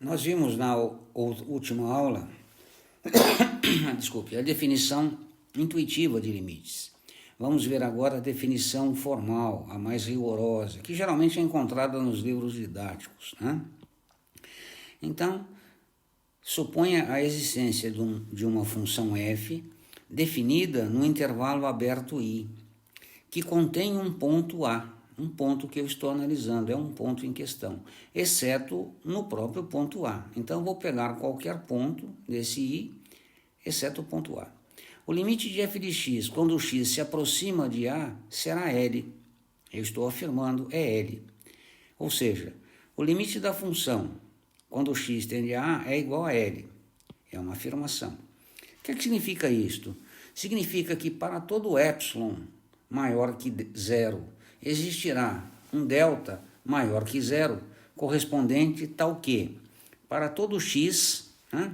Nós vimos na última aula, desculpe, a definição intuitiva de limites. Vamos ver agora a definição formal, a mais rigorosa, que geralmente é encontrada nos livros didáticos, né? Então, suponha a existência de uma função f definida no intervalo aberto I, que contém um ponto A, um ponto que eu estou analisando, é um ponto em questão, exceto no próprio ponto A. Então, vou pegar qualquer ponto desse I, exceto o ponto A. O limite de f de x, quando o x se aproxima de A, será L. Eu estou afirmando, é L. Ou seja, o limite da função, quando o x tende a A, é igual a L. É uma afirmação. O que significa isto? Significa que para todo epsilon maior que zero, existirá um delta maior que zero, correspondente tal que, para todo x, né,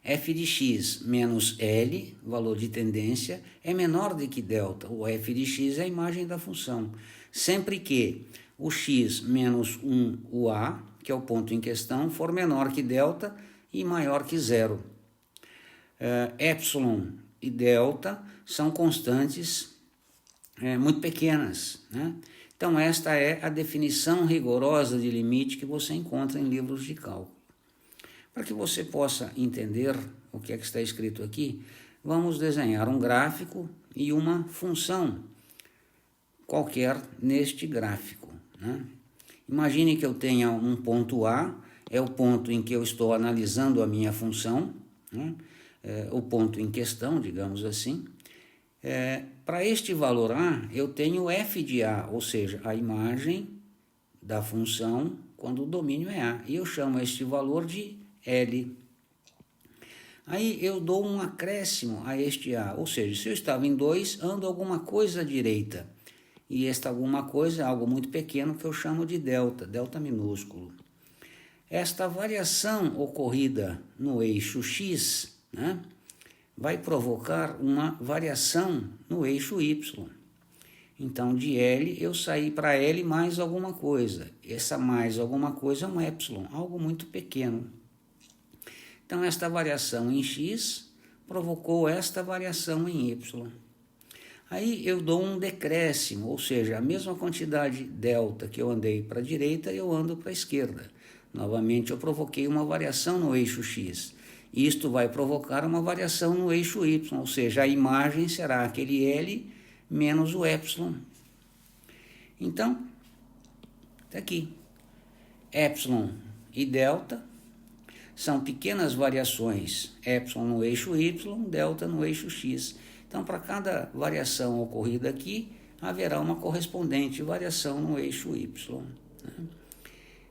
f de x menos L, valor de tendência, é menor do que delta. O f de x é a imagem da função. Sempre que o x menos 1, o A, que é o ponto em questão, for menor que delta e maior que zero. Epsilon e delta são constantes muito pequenas, né? Então, esta é a definição rigorosa de limite que você encontra em livros de cálculo. Para que você possa entender o que é que está escrito aqui, vamos desenhar um gráfico e uma função qualquer neste gráfico, né? Imagine que eu tenha um ponto A, é o ponto em que eu estou analisando a minha função, né? O ponto em questão, digamos assim. Para este valor A, eu tenho f de A, ou seja, a imagem da função quando o domínio é A. E eu chamo este valor de L. Aí eu dou um acréscimo a este A, ou seja, se eu estava em 2, ando alguma coisa à direita. E esta alguma coisa é algo muito pequeno que eu chamo de delta, delta minúsculo. Esta variação ocorrida no eixo X, né, vai provocar uma variação no eixo Y. Então, de L, eu saí para L mais alguma coisa. Essa mais alguma coisa é um epsilon, algo muito pequeno. Então, esta variação em X provocou esta variação em Y. Aí eu dou um decréscimo, ou seja, a mesma quantidade delta que eu andei para a direita, eu ando para a esquerda. Novamente, eu provoquei uma variação no eixo X. Isto vai provocar uma variação no eixo Y, ou seja, a imagem será aquele L menos o epsilon. Então, está aqui. Epsilon e delta são pequenas variações, epsilon no eixo Y, delta no eixo X. Então, para cada variação ocorrida aqui, haverá uma correspondente variação no eixo Y, né?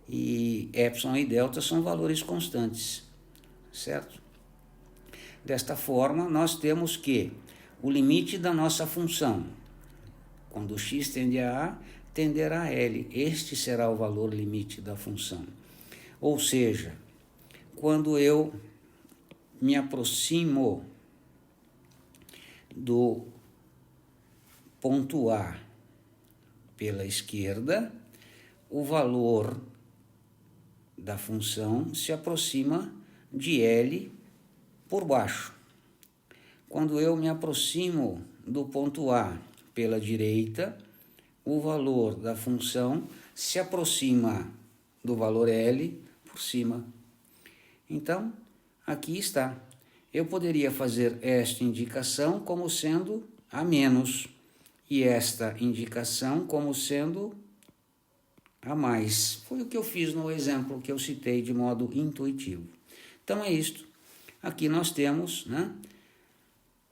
E epsilon e delta são valores constantes, certo? Desta forma, nós temos que o limite da nossa função, quando x tende a A, tenderá a L. Este será o valor limite da função. Ou seja, quando eu me aproximo do ponto A pela esquerda, o valor da função se aproxima de L por baixo. Quando eu me aproximo do ponto A pela direita, o valor da função se aproxima do valor L por cima. Então, aqui está. Eu poderia fazer esta indicação como sendo a menos e esta indicação como sendo a mais. Foi o que eu fiz no exemplo que eu citei de modo intuitivo. Então é isto. Aqui nós temos, né,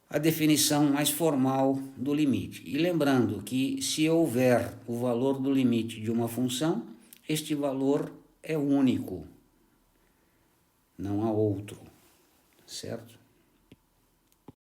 a definição mais formal do limite. E lembrando que se houver o valor do limite de uma função, este valor é único, não há outro, certo?